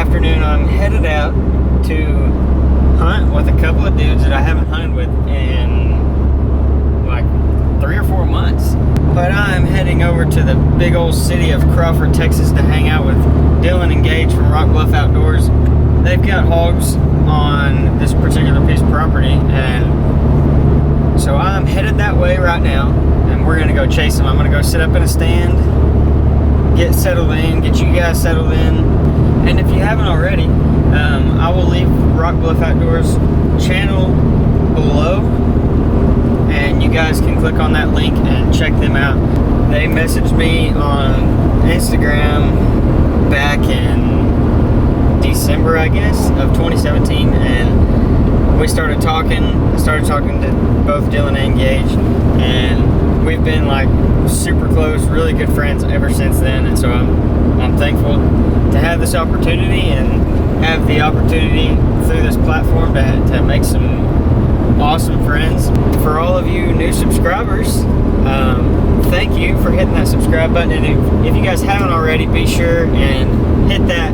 afternoon, I'm headed out to hunt with a couple of dudes that I haven't hunted with in like 3 or 4 months. But I'm heading over to the big old city of Crawford, Texas to hang out with Dylan and Gage from Bluff Outdoors. They've got hogs on this particular piece of property, and so I'm headed that way right now, and we're gonna go chase them. I'm gonna go sit up in a stand, get settled in, get you guys settled in. And if you haven't already, I will leave Bluff Outdoors channel below, and you guys can click on that link and check them out. They messaged me on Instagram back in December, I guess, of 2017, and we started talking. I started talking to both Dylan and Gage, and we've been like super close, really good friends ever since then. And so I'm thankful to have this opportunity and have the opportunity through this platform to make some awesome friends. For all of you new subscribers, thank you for hitting that subscribe button. And if you guys haven't already, be sure and hit that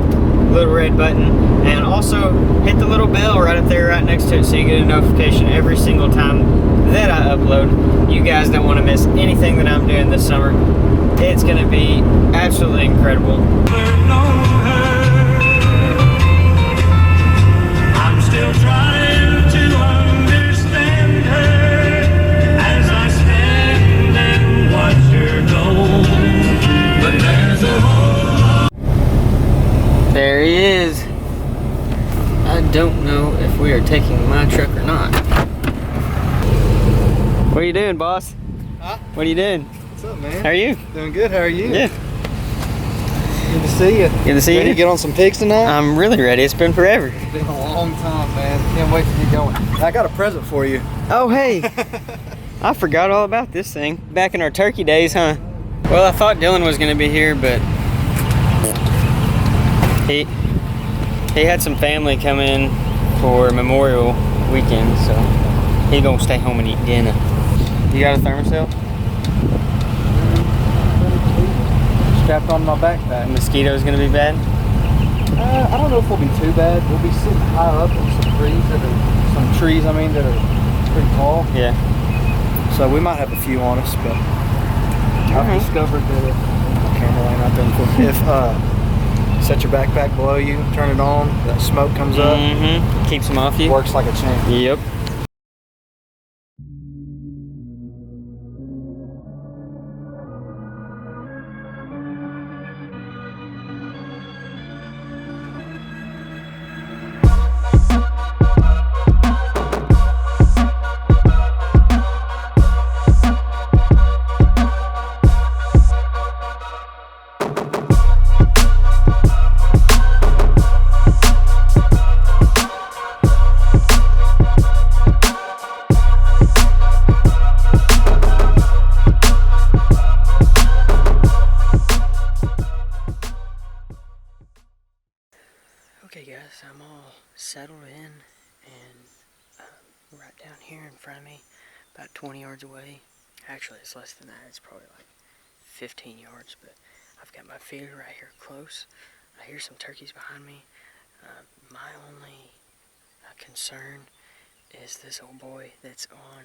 little red button, and also hit the little bell right up there right next to it so you get a notification every single time that I upload. You guys don't want to miss anything that I'm doing this summer. It's going to be absolutely incredible. I'm still trying to understand her as I stand and watch her go. But there's a whole There he is. I don't know if we are taking my truck or not. What are you doing, boss? Huh? What are you doing? What's up, man? How are you? Doing good. How are you? Yeah. Good to see you. Good to see Ready you. to get on some pigs tonight? I'm really ready. It's been forever. It's been a long time, man. Can't wait to get going. I got a present for you. Oh, hey. I forgot all about this thing. Back in our turkey days, huh? Well, I thought Dylan was going to be here, but he had some family come in for Memorial weekend, so he gonna stay home and eat dinner. You got a thermocell? Strapped on my backpack. Mosquitoes gonna be bad? I don't know if we'll be too bad. We'll be sitting high up in some trees that are pretty tall. Yeah. So we might have a few on us, but I've discovered that if camera line out there before. If set your backpack below you, turn it on, that smoke comes up. Keeps them off you. Works like a champ. Yep. Okay guys, I'm all settled in, and right down here in front of me, about 20 yards away, actually it's less than that, it's probably like 15 yards, but I've got my feeder right here close. I hear some turkeys behind me. My only concern is this old boy that's on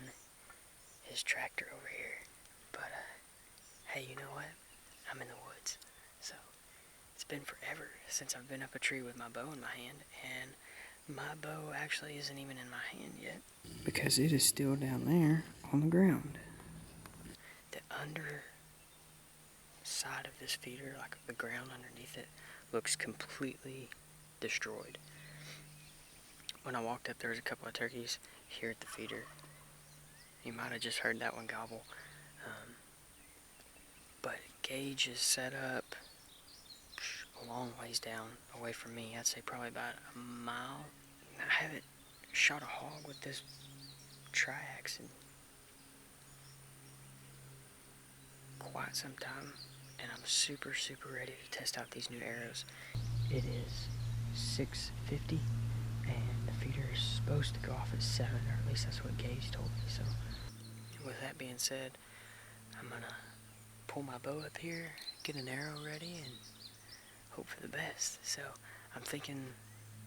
his tractor over here, but hey, you know what? I'm in the woods, so it's been forever since I've been up a tree with my bow in my hand, and my bow actually isn't even in my hand yet because it is still down there on the ground. The under side of this feeder, like the ground underneath it, looks completely destroyed. When I walked up, there was a couple of turkeys here at the feeder. You might have just heard that one gobble. But Gage is set up a long ways down away from me. I'd say probably about a mile. I haven't shot a hog with this triax in quite some time, and I'm super ready to test out these new arrows. It is 6:50 and the feeder is supposed to go off at 7, or at least that's what Gage told me. So with that being said, I'm gonna pull my bow up here, get an arrow ready, and hope for the best. So I'm thinking,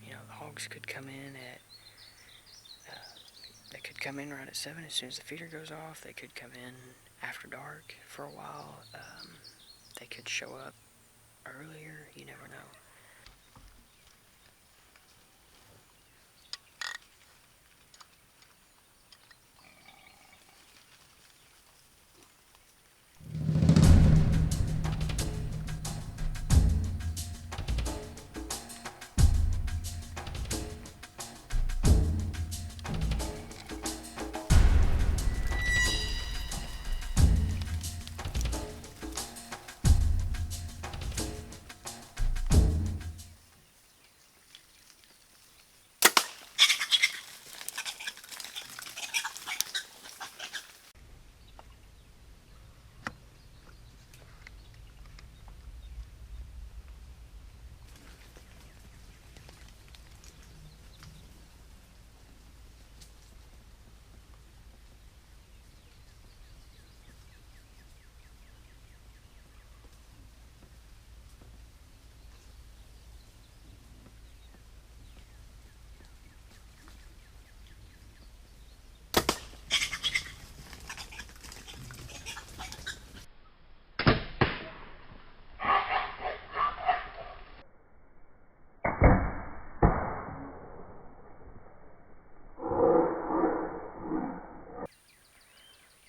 the hogs could come in at, they could come in right at 7 as soon as the feeder goes off. They could come in after dark for a while. They could show up earlier. You never know.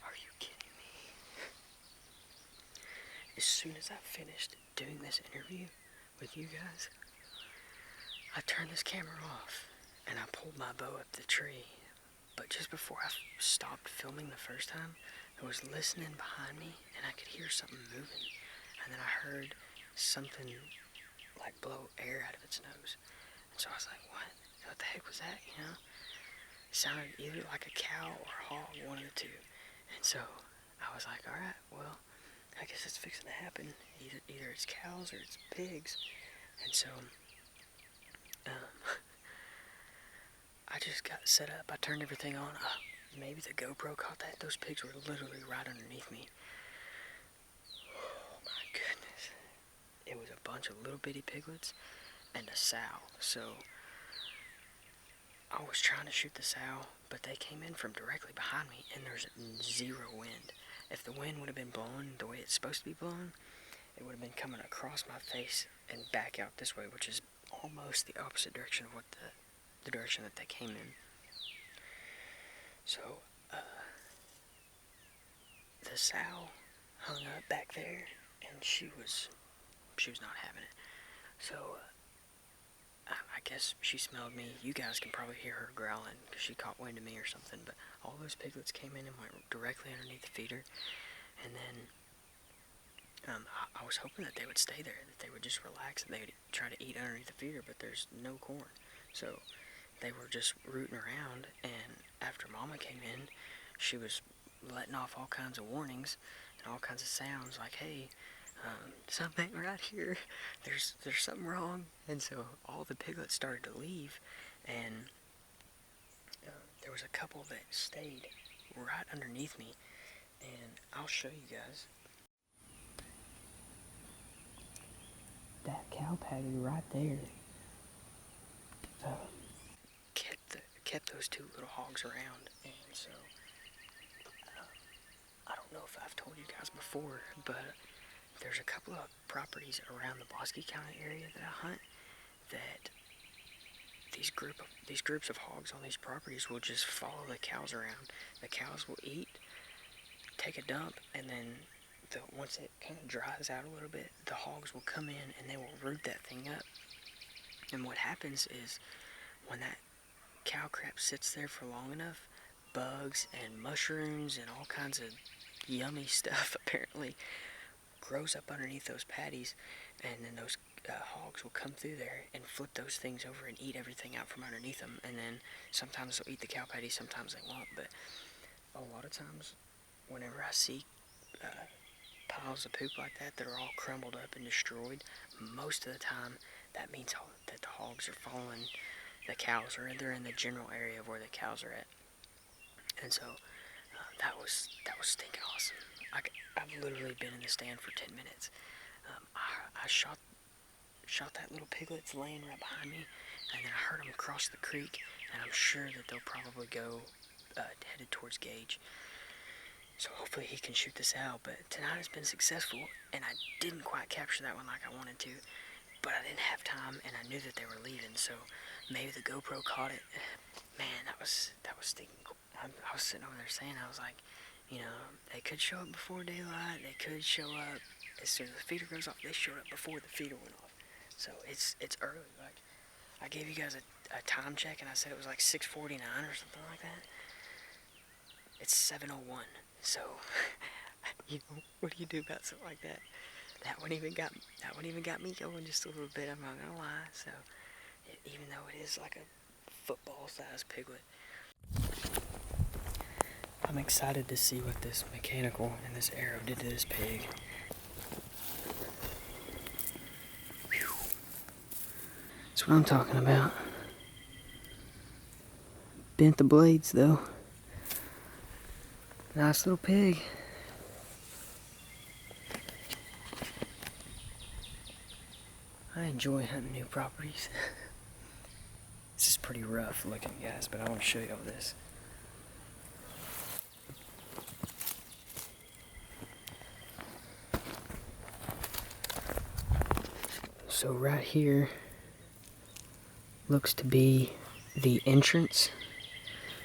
Are you kidding me? As soon as I finished doing this interview with you guys, I turned this camera off and I pulled my bow up the tree. But just before I stopped filming the first time, I was listening behind me and I could hear something moving. And then I heard something like blow air out of its nose. And so I was like, what? What the heck was that, It sounded either like a cow or a hog, one of the two. And so I was like, alright, well, I guess it's fixing to happen. Either it's cows or it's pigs. And so, I just got set up. I turned everything on. Maybe the GoPro caught that. Those pigs were literally right underneath me. Oh my goodness. It was a bunch of little bitty piglets and a sow. So I was trying to shoot the sow, but they came in from directly behind me and there's zero wind. If the wind would have been blowing the way it's supposed to be blowing, it would have been coming across my face and back out this way, which is almost the opposite direction of what the direction that they came in. So, the sow hung up back there, and she was not having it. So, I guess she smelled me. You guys can probably hear her growling because she caught wind of me or something. But all those piglets came in and went directly underneath the feeder, and then I was hoping that they would stay there, that they would just relax and they would try to eat underneath the feeder, but there's no corn. So they were just rooting around, and after Mama came in, she was letting off all kinds of warnings and all kinds of sounds like, hey, something right here, there's something wrong. And so all the piglets started to leave, and there was a couple that stayed right underneath me, and I'll show you guys. That cow patty right there kept those two little hogs around. And so I don't know if I've told you guys before, but there's a couple of properties around the Bosque County area that I hunt that these groups of hogs on these properties will just follow the cows around. The cows will eat, take a dump, and then once it kind of dries out a little bit, the hogs will come in and they will root that thing up. And what happens is when that cow crap sits there for long enough, bugs and mushrooms and all kinds of yummy stuff apparently grows up underneath those patties, and then those hogs will come through there and flip those things over and eat everything out from underneath them. And then sometimes they'll eat the cow patties, sometimes they won't. But a lot of times, whenever I see piles of poop like that are all crumbled up and destroyed, most of the time that means that the hogs are following the cows, or they're in the general area of where the cows are at. And so that was stinking awesome. I've literally been in the stand for 10 minutes. I shot shot that little piglet's laying right behind me, and then I heard them cross the creek, and I'm sure that they'll probably go headed towards Gage. So hopefully he can shoot this out, but tonight has been successful, and I didn't quite capture that one like I wanted to, but I didn't have time, and I knew that they were leaving, so maybe the GoPro caught it. Man, that was stinking cool. I was sitting over there saying, I was like, you know, they could show up before daylight, they could show up as soon as the feeder goes off. They showed up before the feeder went off, so it's early. Like, I gave you guys a time check, and I said it was like 6:49 or something like that. It's 7:01. So, you know, what do you do about something like that? That one even got me going just a little bit. I'm not gonna lie. So, even though it is like a football-sized piglet, I'm excited to see what this mechanical and this arrow did to this pig. Whew. That's what I'm talking about. Bent the blades though. Nice little pig. I enjoy hunting new properties. This is pretty rough looking, guys, but I want to show you all this. So right here looks to be the entrance.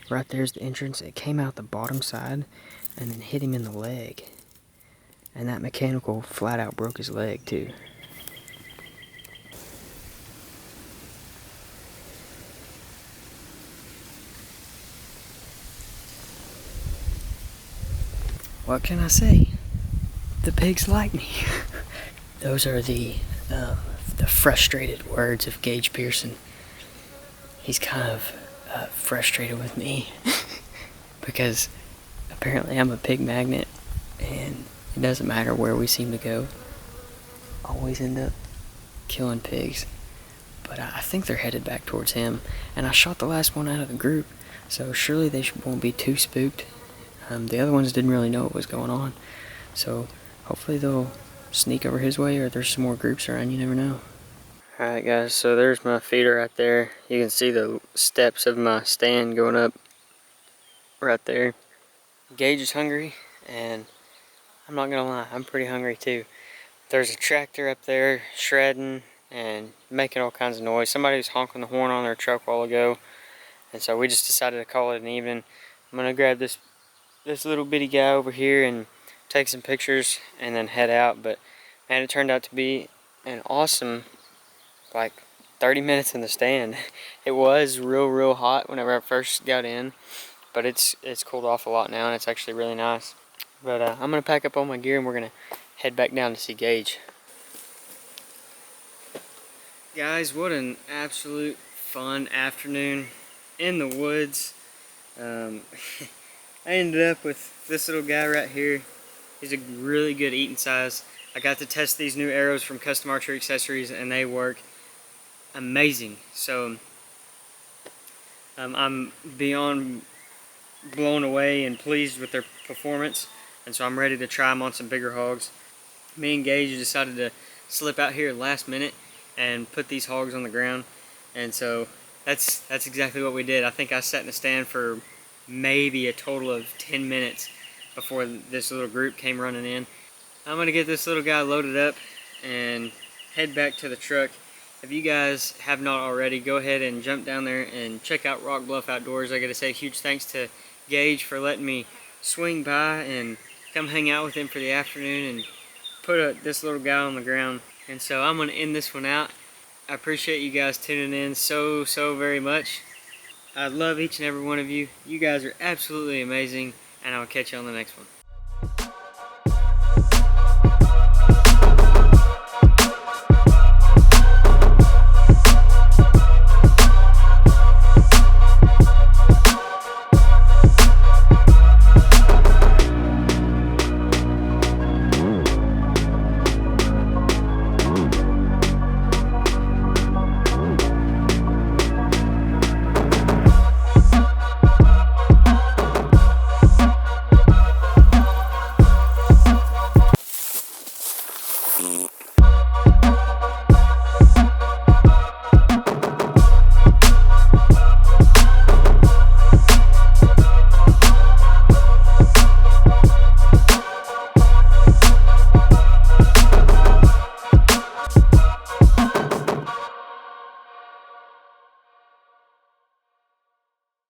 Right there's the entrance. It came out the bottom side and then hit him in the leg. And that mechanical flat out broke his leg too. What can I say? The pigs like me. Those are the frustrated words of Gage Pearson. He's kind of frustrated with me because apparently I'm a pig magnet, and it doesn't matter where we seem to go. Always end up killing pigs. But I think they're headed back towards him, and I shot the last one out of the group, so surely they won't be too spooked. The other ones didn't really know what was going on, so hopefully they'll sneak over his way, or there's some more groups around, you never know. Alright guys, so there's my feeder right there. You can see the steps of my stand going up right there. Gage is hungry, and I'm not gonna lie, I'm pretty hungry too. There's a tractor up there shredding and making all kinds of noise. Somebody was honking the horn on their truck a while ago, and so we just decided to call it an evening. I'm gonna grab this little bitty guy over here and take some pictures and then head out. But man, it turned out to be an awesome, like, 30 minutes in the stand. It was real hot whenever I first got in, but it's cooled off a lot now, and it's actually really nice. But I'm gonna pack up all my gear and we're gonna head back down to see Gage. Guys, what an absolute fun afternoon in the woods. I ended up with this little guy right here. He's a really good eating size. I got to test these new arrows from Custom Archery Accessories, and they work amazing. So I'm beyond blown away and pleased with their performance, and so I'm ready to try them on some bigger hogs. Me and Gage decided to slip out here last minute and put these hogs on the ground, and so that's exactly what we did. I think I sat in the stand for maybe a total of 10 minutes before this little group came running in. I'm gonna get this little guy loaded up and head back to the truck. If you guys have not already, go ahead and jump down there and check out Rock Bluff Outdoors. I gotta say a huge thanks to Gage for letting me swing by and come hang out with him for the afternoon and put this little guy on the ground. And so I'm gonna end this one out. I appreciate you guys tuning in so very much. I love each and every one of you. You guys are absolutely amazing, and I'll catch you on the next one.